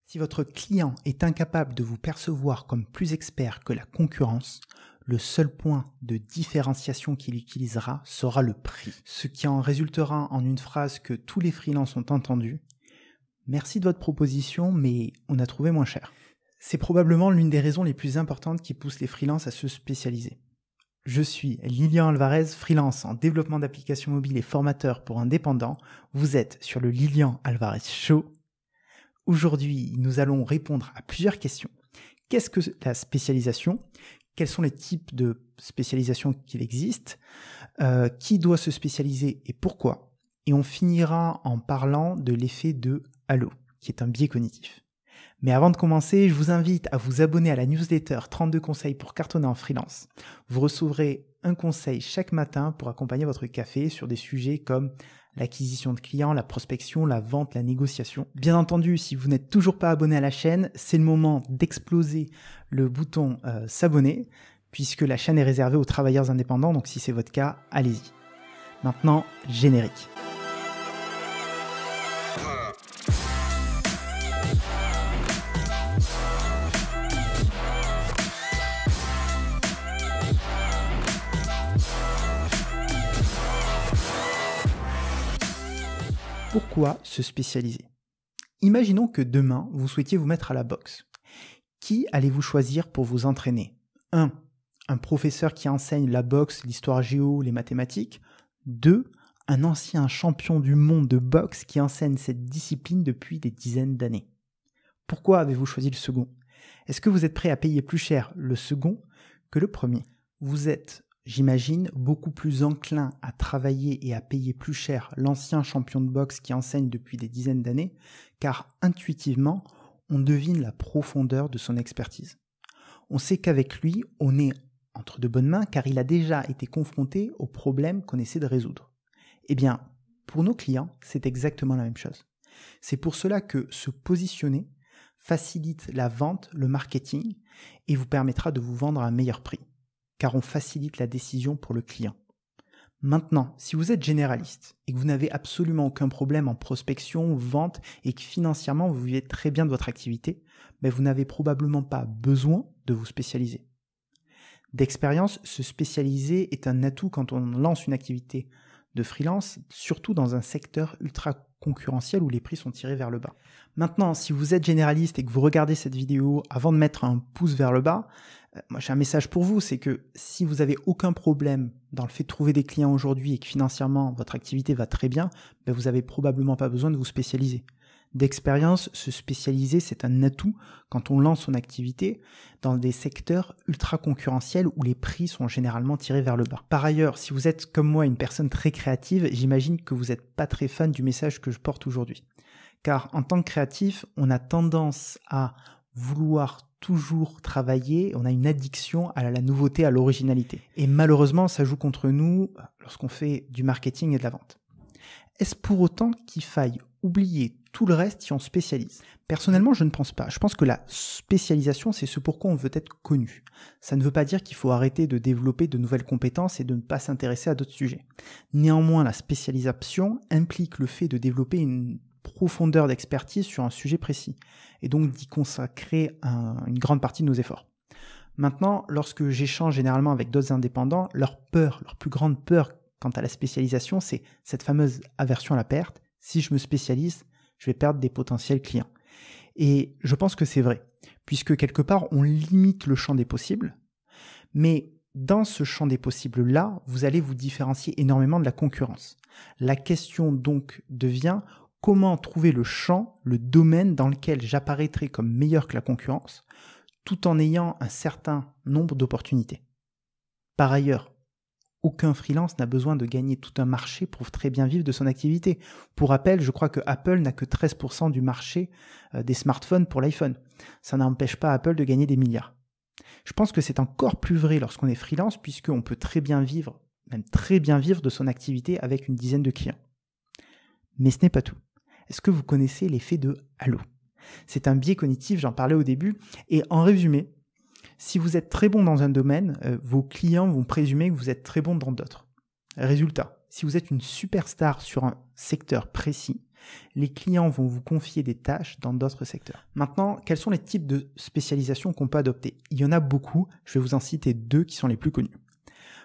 Si votre client est incapable de vous percevoir comme plus expert que la concurrence, le seul point de différenciation qu'il utilisera sera le prix. Ce qui en résultera en une phrase que tous les freelances ont entendue. Merci de votre proposition, mais on a trouvé moins cher. C'est probablement l'une des raisons les plus importantes qui poussent les freelances à se spécialiser. Je suis Lilian Alvarez, freelance en développement d'applications mobiles et formateur pour indépendants. Vous êtes sur le Lilian Alvarez Show. Aujourd'hui, nous allons répondre à plusieurs questions. Qu'est-ce que la spécialisation ? Quels sont les types de spécialisation qu'il existe ? Qui doit se spécialiser et pourquoi ? Et on finira en parlant de l'effet de halo, qui est un biais cognitif. Mais avant de commencer, je vous invite à vous abonner à la newsletter 32 conseils pour cartonner en freelance. Vous recevrez un conseil chaque matin pour accompagner votre café sur des sujets comme l'acquisition de clients, la prospection, la vente, la négociation. Bien entendu, si vous n'êtes toujours pas abonné à la chaîne, c'est le moment d'exploser le bouton s'abonner, puisque la chaîne est réservée aux travailleurs indépendants, donc si c'est votre cas, allez-y. Maintenant, générique. Pourquoi se spécialiser ? Imaginons que demain, vous souhaitiez vous mettre à la boxe. Qui allez-vous choisir pour vous entraîner ? 1. Un professeur qui enseigne la boxe, l'histoire géo, les mathématiques. 2. Un ancien champion du monde de boxe qui enseigne cette discipline depuis des dizaines d'années. Pourquoi avez-vous choisi le second ? Est-ce que vous êtes prêt à payer plus cher le second que le premier ? Vous êtes, j'imagine, beaucoup plus enclin à travailler et à payer plus cher l'ancien champion de boxe qui enseigne depuis des dizaines d'années, car intuitivement, on devine la profondeur de son expertise. On sait qu'avec lui, on est entre de bonnes mains, car il a déjà été confronté aux problèmes qu'on essaie de résoudre. Eh bien, pour nos clients, c'est exactement la même chose. C'est pour cela que se positionner facilite la vente, le marketing, et vous permettra de vous vendre à un meilleur prix, car on facilite la décision pour le client. Maintenant, si vous êtes généraliste et que vous n'avez absolument aucun problème en prospection, vente et que financièrement vous vivez très bien de votre activité, vous n'avez probablement pas besoin de vous spécialiser. D'expérience, se spécialiser est un atout quand on lance une activité de freelance, surtout dans un secteur ultra concurrentiel où les prix sont tirés vers le bas. Maintenant, si vous êtes généraliste et que vous regardez cette vidéo avant de mettre un pouce vers le bas, moi j'ai un message pour vous, c'est que si vous n'avez aucun problème dans le fait de trouver des clients aujourd'hui et que financièrement votre activité va très bien, vous n'avez probablement pas besoin de vous spécialiser. D'expérience, se spécialiser, c'est un atout quand on lance son activité dans des secteurs ultra concurrentiels où les prix sont généralement tirés vers le bas. Par ailleurs, si vous êtes comme moi une personne très créative, j'imagine que vous n'êtes pas très fan du message que je porte aujourd'hui. Car en tant que créatif, on a tendance à vouloir toujours travailler, on a une addiction à la nouveauté, à l'originalité. Et malheureusement, ça joue contre nous lorsqu'on fait du marketing et de la vente. Est-ce pour autant qu'il faille oublier tout le reste si on spécialise ? Personnellement, je ne pense pas. Je pense que la spécialisation, c'est ce pourquoi on veut être connu. Ça ne veut pas dire qu'il faut arrêter de développer de nouvelles compétences et de ne pas s'intéresser à d'autres sujets. Néanmoins, la spécialisation implique le fait de développer une profondeur d'expertise sur un sujet précis et donc d'y consacrer une grande partie de nos efforts. Maintenant, lorsque j'échange généralement avec d'autres indépendants, leur plus grande peur quant à la spécialisation, c'est cette fameuse aversion à la perte. Si je me spécialise, je vais perdre des potentiels clients. Et je pense que c'est vrai, puisque quelque part, on limite le champ des possibles, mais dans ce champ des possibles-là, vous allez vous différencier énormément de la concurrence. La question donc devient comment trouver le champ, le domaine dans lequel j'apparaîtrai comme meilleur que la concurrence, tout en ayant un certain nombre d'opportunités. Par ailleurs, aucun freelance n'a besoin de gagner tout un marché pour très bien vivre de son activité. Pour rappel, je crois que Apple n'a que 13% du marché des smartphones pour l'iPhone. Ça n'empêche pas Apple de gagner des milliards. Je pense que c'est encore plus vrai lorsqu'on est freelance puisqu'on peut très bien vivre, même très bien vivre de son activité avec une dizaine de clients. Mais ce n'est pas tout. Est-ce que vous connaissez l'effet de halo ? C'est un biais cognitif, j'en parlais au début, et en résumé, si vous êtes très bon dans un domaine, vos clients vont présumer que vous êtes très bon dans d'autres. Résultat, si vous êtes une superstar sur un secteur précis, les clients vont vous confier des tâches dans d'autres secteurs. Maintenant, quels sont les types de spécialisation qu'on peut adopter? Il y en a beaucoup, je vais vous en citer 2 qui sont les plus connus.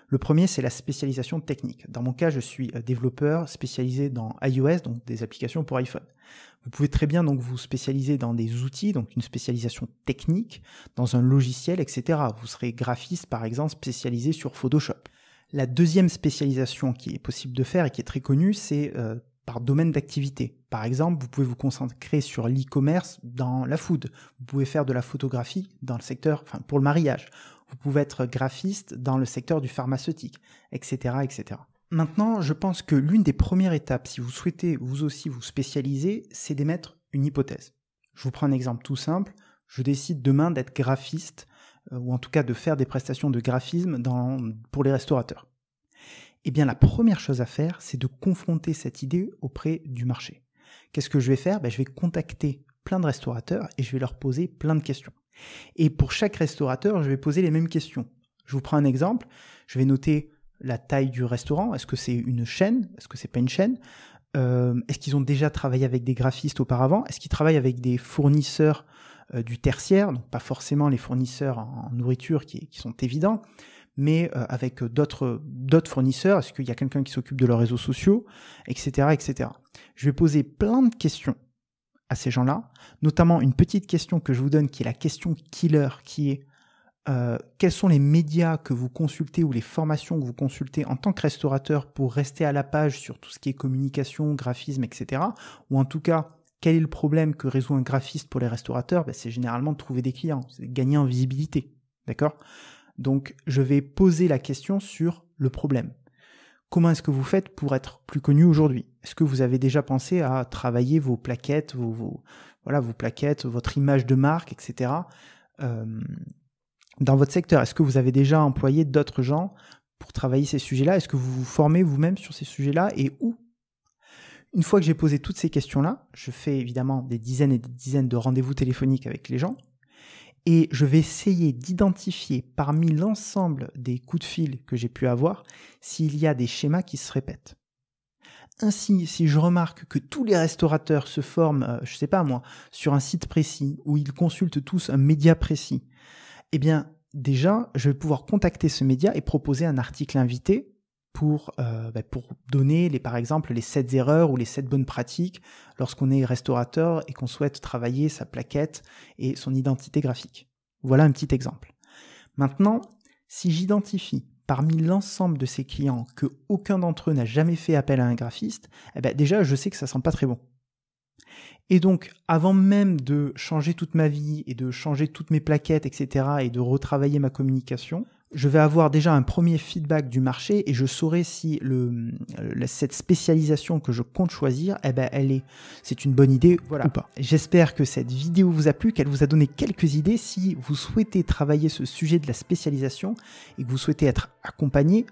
Le premier, c'est la spécialisation technique. Dans mon cas, je suis développeur spécialisé dans iOS, donc des applications pour iPhone. Vous pouvez très bien donc vous spécialiser dans des outils, donc une spécialisation technique, dans un logiciel, etc. Vous serez graphiste, par exemple, spécialisé sur Photoshop. La deuxième spécialisation qui est possible de faire et qui est très connue, c'est par domaine d'activité. Par exemple, vous pouvez vous concentrer sur l'e-commerce dans la food. Vous pouvez faire de la photographie dans le secteur, pour le mariage. Vous pouvez être graphiste dans le secteur du pharmaceutique, etc., etc. Maintenant, je pense que l'une des premières étapes, si vous souhaitez vous aussi vous spécialiser, c'est d'émettre une hypothèse. Je vous prends un exemple tout simple. Je décide demain d'être graphiste, ou en tout cas de faire des prestations de graphisme pour les restaurateurs. Eh bien, la première chose à faire, c'est de confronter cette idée auprès du marché. Qu'est-ce que je vais faire? Je vais contacter plein de restaurateurs et je vais leur poser plein de questions. Et pour chaque restaurateur, je vais poser les mêmes questions. Je vous prends un exemple. Je vais noter la taille du restaurant. Est-ce que c'est une chaîne? Est-ce que c'est pas une chaîne? Est-ce qu'ils ont déjà travaillé avec des graphistes auparavant? Est-ce qu'ils travaillent avec des fournisseurs du tertiaire? Donc pas forcément les fournisseurs en nourriture qui sont évidents, mais avec d'autres fournisseurs. Est-ce qu'il y a quelqu'un qui s'occupe de leurs réseaux sociaux, etc., etc. Je vais poser plein de questions à ces gens-là, notamment une petite question que je vous donne qui est la question killer, qui est quels sont les médias que vous consultez ou les formations que vous consultez en tant que restaurateur pour rester à la page sur tout ce qui est communication, graphisme, etc. Ou en tout cas, quel est le problème que résout un graphiste pour les restaurateurs? C'est généralement de trouver des clients, c'est de gagner en visibilité, d'accord? Donc, je vais poser la question sur le problème. Comment est-ce que vous faites pour être plus connu aujourd'hui? Est-ce que vous avez déjà pensé à travailler vos plaquettes, vos plaquettes, votre image de marque, etc. Dans votre secteur? Est-ce que vous avez déjà employé d'autres gens pour travailler ces sujets-là? Est-ce que vous vous formez vous-même sur ces sujets-là et où? Une fois que j'ai posé toutes ces questions-là, je fais évidemment des dizaines et des dizaines de rendez-vous téléphoniques avec les gens. Et je vais essayer d'identifier parmi l'ensemble des coups de fil que j'ai pu avoir s'il y a des schémas qui se répètent. Ainsi, si je remarque que tous les restaurateurs se forment, sur un site précis où ils consultent tous un média précis, eh bien déjà, je vais pouvoir contacter ce média et proposer un article invité pour donner par exemple les 7 erreurs ou les 7 bonnes pratiques lorsqu'on est restaurateur et qu'on souhaite travailler sa plaquette et son identité graphique. Voilà un petit exemple. Maintenant, si j'identifie parmi l'ensemble de ces clients que aucun d'entre eux n'a jamais fait appel à un graphiste, déjà je sais que ça sent pas très bon. Et donc, avant même de changer toute ma vie et de changer toutes mes plaquettes, etc., et de retravailler ma communication, je vais avoir déjà un premier feedback du marché et je saurai si cette spécialisation que je compte choisir, c'est une bonne idée ou pas. J'espère que cette vidéo vous a plu, qu'elle vous a donné quelques idées. Si vous souhaitez travailler ce sujet de la spécialisation et que vous souhaitez être accompagné,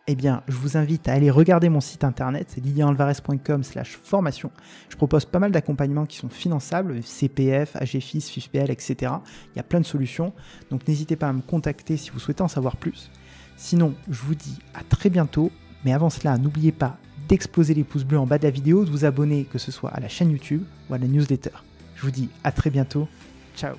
eh bien, je vous invite à aller regarder mon site internet, c'est lilianalvarez.com/formation. Je propose pas mal d'accompagnements qui sont finançables, CPF, AGFIS, FIFPL, etc. Il y a plein de solutions, donc n'hésitez pas à me contacter si vous souhaitez en savoir plus. Sinon, je vous dis à très bientôt, mais avant cela, n'oubliez pas d'exploser les pouces bleus en bas de la vidéo, de vous abonner, que ce soit à la chaîne YouTube ou à la newsletter. Je vous dis à très bientôt, ciao.